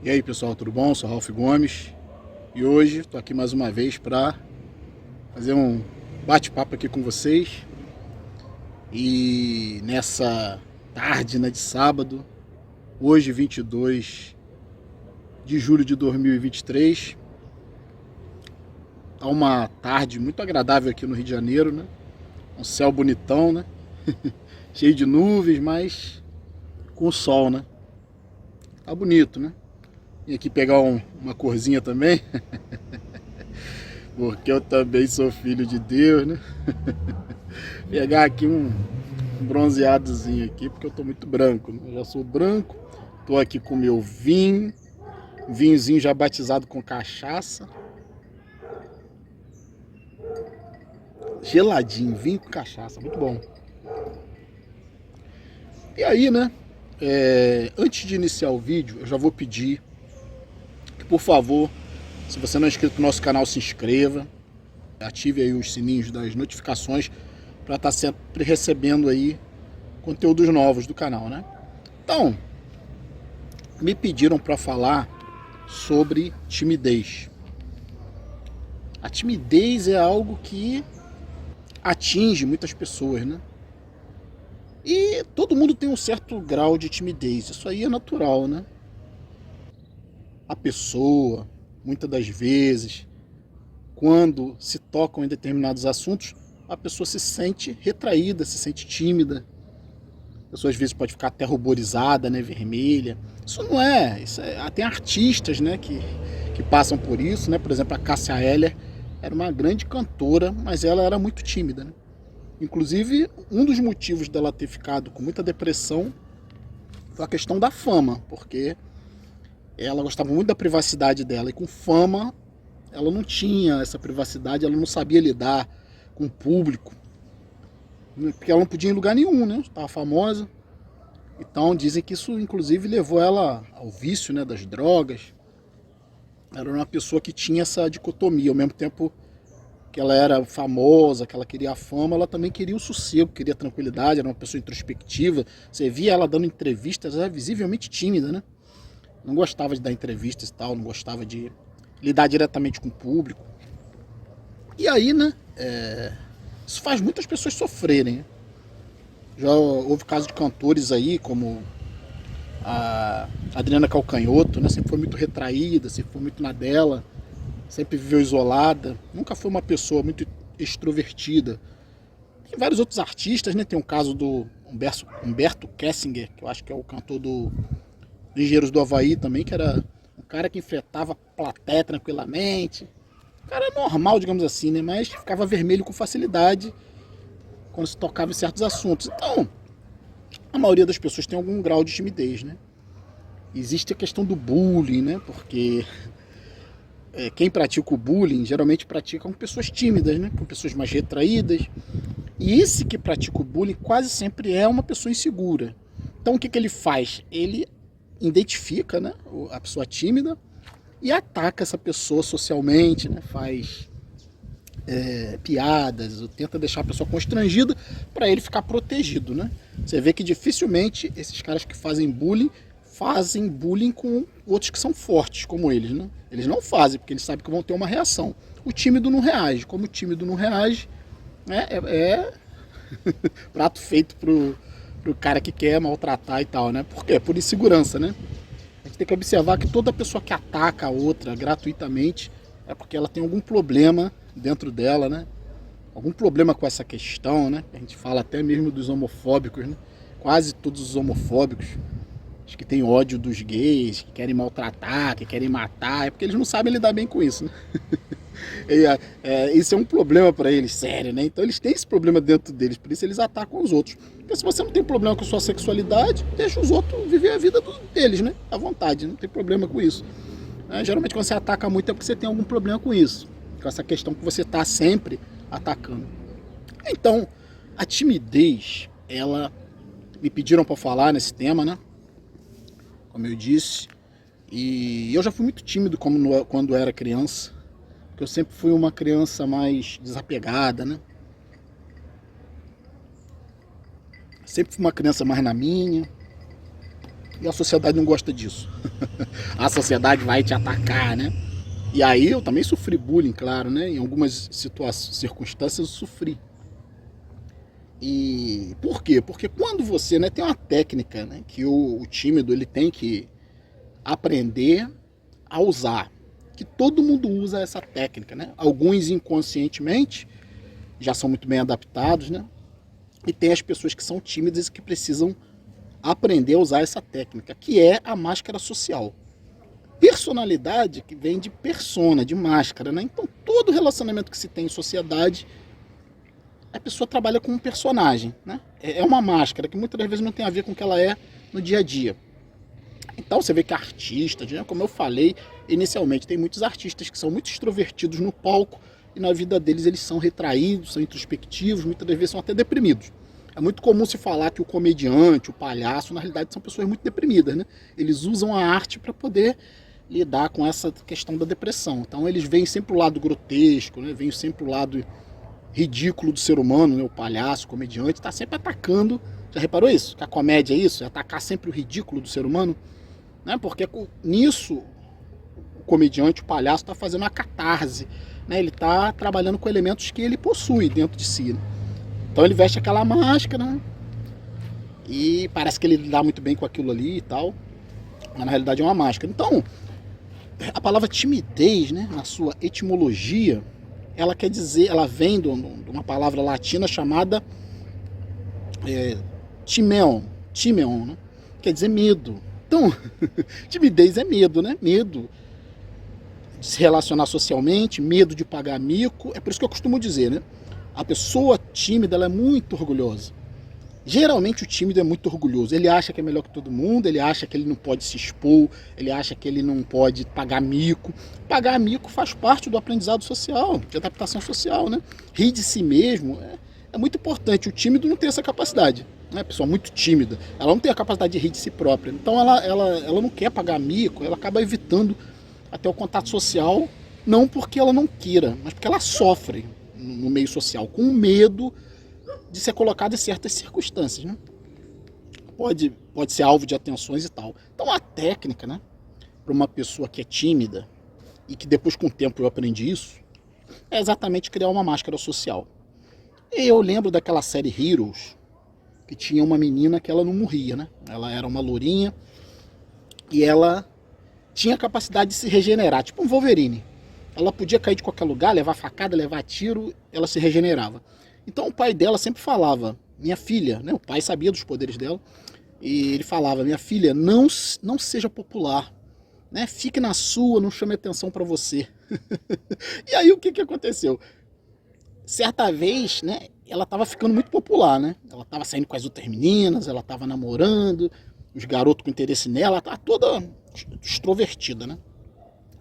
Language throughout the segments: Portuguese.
E aí pessoal, tudo bom? Sou Ralph Gomes e hoje estou aqui mais uma vez para fazer um bate-papo aqui com vocês. E nessa tarde, de sábado, hoje 22 de julho de 2023, tá uma tarde muito agradável aqui no Rio de Janeiro, né? Um céu bonitão, né? Cheio de nuvens, mas com sol, né? Tá bonito, né? Vim aqui pegar uma corzinha também, porque eu também sou filho de Deus, né? Pegar aqui um bronzeadozinho aqui, porque eu tô muito branco, né? Eu já sou branco, tô aqui com meu vinhozinho já batizado com cachaça. Geladinho, vinho com cachaça, muito bom. E aí, né? Antes de iniciar o vídeo, eu já vou pedir que, por favor, se você não é inscrito no nosso canal, se inscreva, ative aí os sininhos das notificações para estar sempre recebendo aí conteúdos novos do canal, né? Então, me pediram para falar sobre timidez. A timidez é algo que atinge muitas pessoas, né? E todo mundo tem um certo grau de timidez, isso aí é natural, né? A pessoa, muitas das vezes, quando se tocam em determinados assuntos, a pessoa se sente retraída, se sente tímida. A pessoa às vezes pode ficar até ruborizada, né, vermelha. Tem artistas, né, que passam por isso, né? Por exemplo, a Cássia Eller era uma grande cantora, mas ela era muito tímida, né? Inclusive, um dos motivos dela ter ficado com muita depressão foi a questão da fama, porque ela gostava muito da privacidade dela, e com fama ela não tinha essa privacidade, ela não sabia lidar com o público, porque ela não podia ir em lugar nenhum, né? Estava famosa. Então dizem que isso inclusive levou ela ao vício, né, das drogas. Era uma pessoa que tinha essa dicotomia, ao mesmo tempo que ela era famosa, que ela queria a fama, ela também queria o sossego, queria a tranquilidade, era uma pessoa introspectiva. Você via ela dando entrevistas, ela era visivelmente tímida, né? Não gostava de dar entrevistas e tal, não gostava de lidar diretamente com o público. E aí, né, isso faz muitas pessoas sofrerem, né? Já houve casos de cantores aí, como a Adriana Calcanhoto, né? Sempre foi muito retraída, sempre foi muito na dela, sempre viveu isolada, nunca foi uma pessoa muito extrovertida. Tem vários outros artistas, né? Tem um caso do Humberto Kessinger, que eu acho que é o cantor do Engenheiros do Havaí também, que era um cara que enfrentava a plateia tranquilamente. Um cara normal, digamos assim, né? Mas ficava vermelho com facilidade quando se tocava em certos assuntos. Então, a maioria das pessoas tem algum grau de timidez, né? Existe a questão do bullying, né? Porque quem pratica o bullying geralmente pratica com pessoas tímidas, né? Com pessoas mais retraídas. E esse que pratica o bullying quase sempre é uma pessoa insegura. Então o que ele faz? Ele identifica, né, a pessoa tímida e ataca essa pessoa socialmente, né? Faz piadas, ou tenta deixar a pessoa constrangida para ele ficar protegido, né? Você vê que dificilmente esses caras que fazem bullying com outros que são fortes, como eles, né? Eles não fazem, porque eles sabem que vão ter uma reação. O tímido não reage. Como o tímido não reage, né, prato feito pro cara que quer maltratar e tal, né? Por quê? Por insegurança, né? A gente tem que observar que toda pessoa que ataca a outra gratuitamente é porque ela tem algum problema dentro dela, né? Algum problema com essa questão, né? A gente fala até mesmo dos homofóbicos, né? Quase todos os homofóbicos, acho que tem ódio dos gays, que querem maltratar, que querem matar, é porque eles não sabem lidar bem com isso, né? Isso é um problema para eles, sério, né? Então eles têm esse problema dentro deles, por isso eles atacam os outros. Porque se você não tem problema com a sua sexualidade, deixa os outros viver a vida deles, né? À vontade, não tem problema com isso. Geralmente quando você ataca muito é porque você tem algum problema com isso, com essa questão que você está sempre atacando. Então, a timidez, ela me pediram para falar nesse tema, né? Como eu disse, e eu já fui muito tímido quando era criança, porque eu sempre fui uma criança mais desapegada, né? Sempre fui uma criança mais na minha, E a sociedade não gosta disso. A sociedade vai te atacar, né? E aí eu também sofri bullying, claro, né? Em algumas circunstâncias eu sofri. E por quê? Porque quando você, né, tem uma técnica, né, que o tímido ele tem que aprender a usar, que todo mundo usa essa técnica, né? Alguns inconscientemente já são muito bem adaptados, né? E tem as pessoas que são tímidas e que precisam aprender a usar essa técnica, que é a máscara social. Personalidade que vem de persona, de máscara, né? Então todo relacionamento que se tem em sociedade, a pessoa trabalha com um personagem, né? É uma máscara que muitas das vezes não tem a ver com o que ela é no dia a dia. Então você vê que artistas, né, como eu falei inicialmente, tem muitos artistas que são muito extrovertidos no palco e na vida deles eles são retraídos, são introspectivos, muitas das vezes são até deprimidos. É muito comum se falar que o comediante, o palhaço, na realidade são pessoas muito deprimidas, né? Eles usam a arte para poder lidar com essa questão da depressão. Então eles veem sempre o lado grotesco, né? Veem sempre o lado ridículo do ser humano, né? O palhaço, o comediante, está sempre atacando. Já reparou isso? Que a comédia é isso? É atacar sempre o ridículo do ser humano? Né? Porque nisso o comediante, o palhaço, está fazendo uma catarse. Né? Ele está trabalhando com elementos que ele possui dentro de si. Né? Então ele veste aquela máscara, né? E parece que ele dá muito bem com aquilo ali e tal. Mas na realidade é uma máscara. Então, a palavra timidez, né, na sua etimologia, ela quer dizer, ela vem de uma palavra latina chamada timeon, né? Quer dizer medo. Então, timidez é medo, né? Medo de se relacionar socialmente, medo de pagar mico. É por isso que eu costumo dizer, né? A pessoa tímida, ela é muito orgulhosa. Geralmente o tímido é muito orgulhoso. Ele acha que é melhor que todo mundo, ele acha que ele não pode se expor, ele acha que ele não pode pagar mico. Pagar mico faz parte do aprendizado social, de adaptação social, né? Rir de si mesmo é muito importante. O tímido não tem essa capacidade. Né? A pessoa muito tímida, ela não tem a capacidade de rir de si própria. Então ela não quer pagar mico, ela acaba evitando até o contato social, não porque ela não queira, mas porque ela sofre no meio social, com medo de ser colocado em certas circunstâncias, né? Pode ser alvo de atenções e tal. Então a técnica, né, para uma pessoa que é tímida, e que depois com o tempo eu aprendi isso, é exatamente criar uma máscara social. E eu lembro daquela série Heroes, que tinha uma menina que ela não morria, né? Ela era uma lourinha e ela tinha a capacidade de se regenerar, tipo um Wolverine. Ela podia cair de qualquer lugar, levar facada, levar tiro, ela se regenerava. Então o pai dela sempre falava, minha filha, né? O pai sabia dos poderes dela, e ele falava, minha filha, não seja popular, né? Fique na sua, não chame atenção para você. E aí o que aconteceu? Certa vez, né? Ela estava ficando muito popular, né? Ela estava saindo com as outras meninas, ela estava namorando, os garotos com interesse nela, ela estava toda extrovertida, né?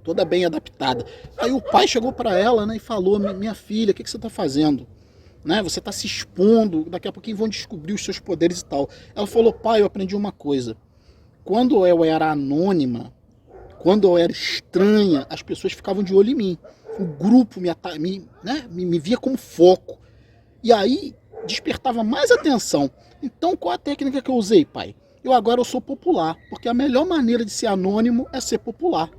Toda bem adaptada. Aí o pai chegou para ela, né, e falou, minha filha, o que você está fazendo? Né? Você está se expondo, daqui a pouquinho vão descobrir os seus poderes e tal. Ela falou, pai, eu aprendi uma coisa. Quando eu era anônima, quando eu era estranha, as pessoas ficavam de olho em mim. O grupo me via como foco. E aí despertava mais atenção. Então qual a técnica que eu usei, pai? Agora eu sou popular, porque a melhor maneira de ser anônimo é ser popular.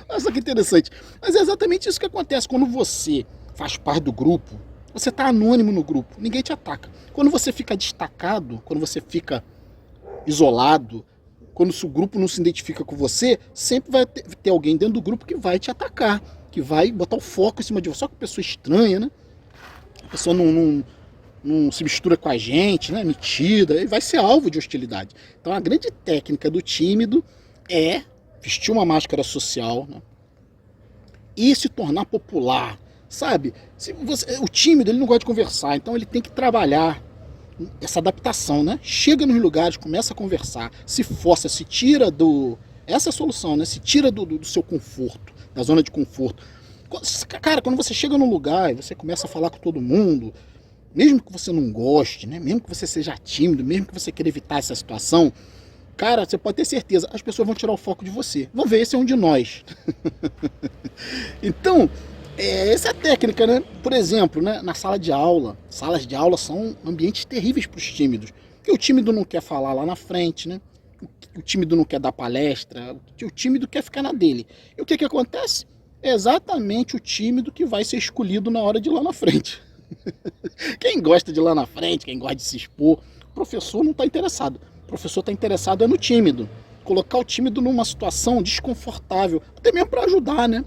Olha só que interessante. Mas é exatamente isso que acontece quando você faz parte do grupo. Você está anônimo no grupo, ninguém te ataca. Quando você fica destacado, quando você fica isolado, quando o seu grupo não se identifica com você, sempre vai ter alguém dentro do grupo que vai te atacar, que vai botar o foco em cima de você. Só que a pessoa estranha, né? A pessoa não se mistura com a gente, né? Metida, e vai ser alvo de hostilidade. Então a grande técnica do tímido é vestir uma máscara social, né? E se tornar popular. Sabe, o tímido ele não gosta de conversar, então ele tem que trabalhar essa adaptação, né? Chega nos lugares, começa a conversar, se força, se tira do... Essa é a solução, né? Se tira do seu conforto, da zona de conforto. Cara, quando você chega num lugar e você começa a falar com todo mundo, mesmo que você não goste, né? Mesmo que você seja tímido, mesmo que você queira evitar essa situação, cara, você pode ter certeza, as pessoas vão tirar o foco de você. Vão ver, esse é um de nós. Então... essa é a técnica, né? Por exemplo, né, na sala de aula. Salas de aula são ambientes terríveis para os tímidos. Porque o tímido não quer falar lá na frente, né? o tímido não quer dar palestra, o tímido quer ficar na dele. E o que que acontece? É exatamente o tímido que vai ser escolhido na hora de ir lá na frente. Quem gosta de ir lá na frente, quem gosta de se expor, o professor não está interessado. O professor está interessado no tímido. Colocar o tímido numa situação desconfortável, até mesmo para ajudar, né?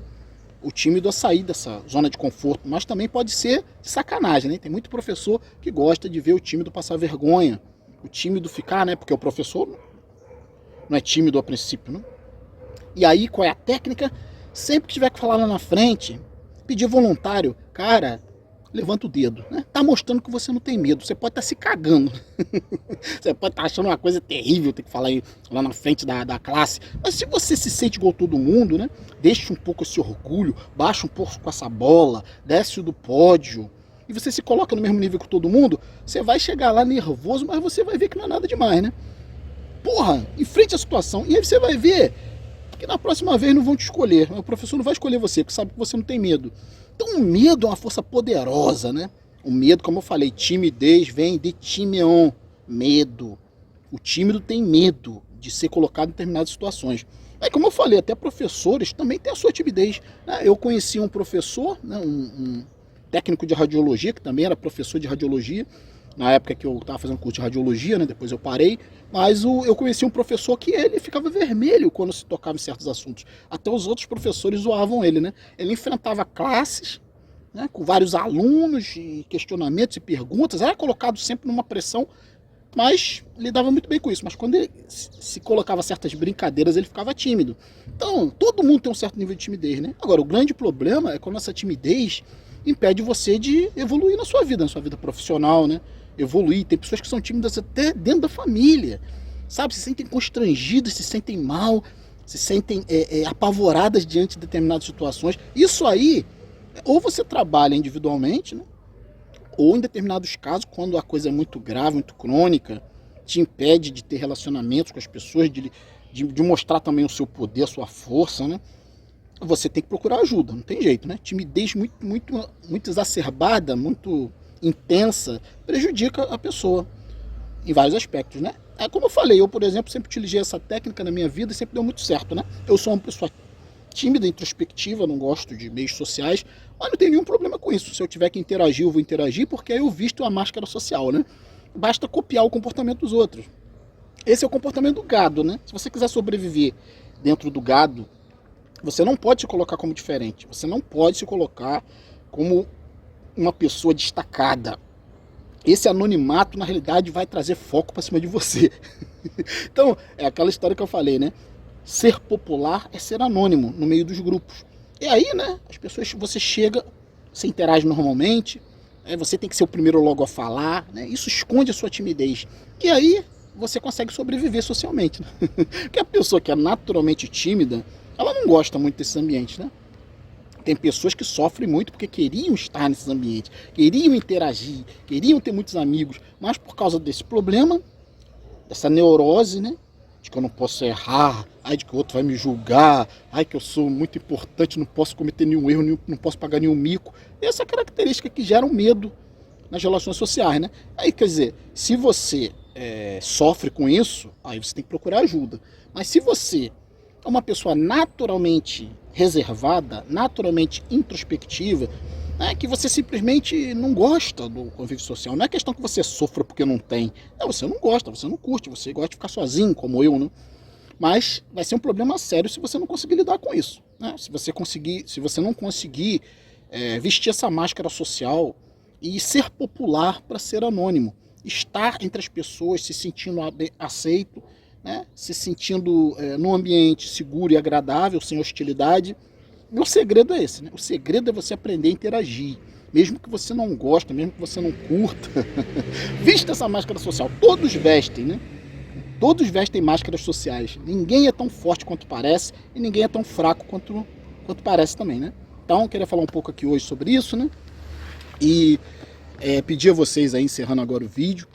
O tímido a sair dessa zona de conforto, mas também pode ser de sacanagem, né? Tem muito professor que gosta de ver o tímido passar vergonha, o tímido ficar, né? Porque o professor não é tímido a princípio, né? E aí, qual é a técnica? Sempre que tiver que falar lá na frente, pedir voluntário, cara, levanta o dedo, né? Tá mostrando que você não tem medo, você pode estar se cagando. Você pode estar achando uma coisa terrível ter que falar aí lá na frente da classe, mas se você se sente igual todo mundo, né? Deixa um pouco esse orgulho, baixa um pouco com essa bola, desce do pódio, e você se coloca no mesmo nível que todo mundo, você vai chegar lá nervoso, mas você vai ver que não é nada demais, né? Porra, enfrente a situação, e aí você vai ver que na próxima vez não vão te escolher, o professor não vai escolher você, porque sabe que você não tem medo. Então o medo é uma força poderosa, né? O medo, como eu falei, timidez vem de timeon, medo. O tímido tem medo de ser colocado em determinadas situações. Aí, como eu falei, até professores também têm a sua timidez, né? Eu conheci um professor, né, um técnico de radiologia, que também era professor de radiologia, na época que eu estava fazendo curso de radiologia, né, depois eu parei, mas eu conheci um professor que ele ficava vermelho quando se tocava em certos assuntos. Até os outros professores zoavam ele, né? Ele enfrentava classes, né, com vários alunos, e questionamentos e perguntas, era colocado sempre numa pressão, mas lidava muito bem com isso. Mas quando ele se colocava certas brincadeiras, ele ficava tímido. Então, todo mundo tem um certo nível de timidez, né? Agora, o grande problema é quando essa timidez impede você de evoluir na sua vida profissional, né? Evoluir. Tem pessoas que são tímidas até dentro da família, sabe? Se sentem constrangidas, se sentem mal, se sentem apavoradas diante de determinadas situações. Isso aí, ou você trabalha individualmente, né? Ou em determinados casos, quando a coisa é muito grave, muito crônica, te impede de ter relacionamentos com as pessoas, de mostrar também o seu poder, a sua força, né? Você tem que procurar ajuda, não tem jeito, né? Timidez muito exacerbada, muito intensa, prejudica a pessoa em vários aspectos, né? É como eu falei, eu, por exemplo, sempre utilizei essa técnica na minha vida e sempre deu muito certo, né? Eu sou uma pessoa tímida, introspectiva, não gosto de meios sociais, mas não tenho nenhum problema com isso. Se eu tiver que interagir, eu vou interagir, porque aí eu visto a máscara social, né? Basta copiar o comportamento dos outros. Esse é o comportamento do gado, né? Se você quiser sobreviver dentro do gado, você não pode se colocar como diferente. Você não pode se colocar como uma pessoa destacada. Esse anonimato, na realidade, vai trazer foco para cima de você. Então, é aquela história que eu falei, né? Ser popular é ser anônimo no meio dos grupos. E aí, né? As pessoas, você chega, você interage normalmente, você tem que ser o primeiro logo a falar, né? Isso esconde a sua timidez. E aí, você consegue sobreviver socialmente, né? Porque a pessoa que é naturalmente tímida, ela não gosta muito desses ambientes, né? Tem pessoas que sofrem muito porque queriam estar nesses ambientes, queriam interagir, queriam ter muitos amigos, mas por causa desse problema, dessa neurose, né? De que eu não posso errar, ai, de que o outro vai me julgar, ai, que eu sou muito importante, não posso cometer nenhum erro, não posso pagar nenhum mico. Essa característica que gera um medo nas relações sociais, né? Aí, quer dizer, se você sofre com isso, aí você tem que procurar ajuda. Mas se você é uma pessoa naturalmente reservada, naturalmente introspectiva, né, que você simplesmente não gosta do convívio social. Não é questão que você sofra porque não tem. Você não gosta, você não curte, você gosta de ficar sozinho, como eu, né? Mas vai ser um problema sério se você não conseguir lidar com isso, né? Se você não conseguir vestir essa máscara social e ser popular para ser anônimo. Estar entre as pessoas, se sentindo aceito, né? Se sentindo num ambiente seguro e agradável, sem hostilidade. O segredo é esse, né? O segredo é você aprender a interagir. Mesmo que você não goste, mesmo que você não curta. Vista essa máscara social. Todos vestem, né? Todos vestem máscaras sociais. Ninguém é tão forte quanto parece e ninguém é tão fraco quanto parece também, né? Então, eu queria falar um pouco aqui hoje sobre isso, né? E pedir a vocês aí, encerrando agora o vídeo,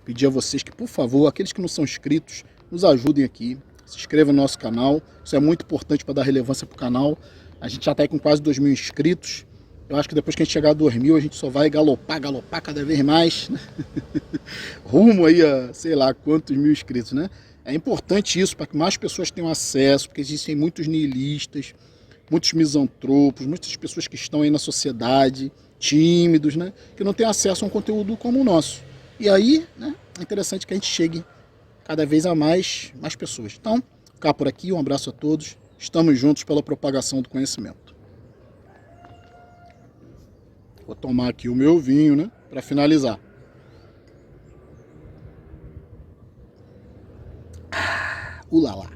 pedir a vocês que, por favor, aqueles que não são inscritos, nos ajudem aqui. Se inscrevam no nosso canal. Isso é muito importante para dar relevância para o canal. A gente já está aí com quase 2.000 inscritos. Eu acho que depois que a gente chegar a 2.000, a gente só vai galopar cada vez mais, né? Rumo aí a, sei lá, quantos mil inscritos, né? É importante isso para que mais pessoas tenham acesso, porque existem muitos niilistas, muitos misantropos, muitas pessoas que estão aí na sociedade, tímidos, né? Que não têm acesso a um conteúdo como o nosso. E aí, né? É interessante que a gente chegue cada vez a mais pessoas. Então, ficar por aqui, um abraço a todos. Estamos juntos pela propagação do conhecimento. Vou tomar aqui o meu vinho, né? Para finalizar. Ulala.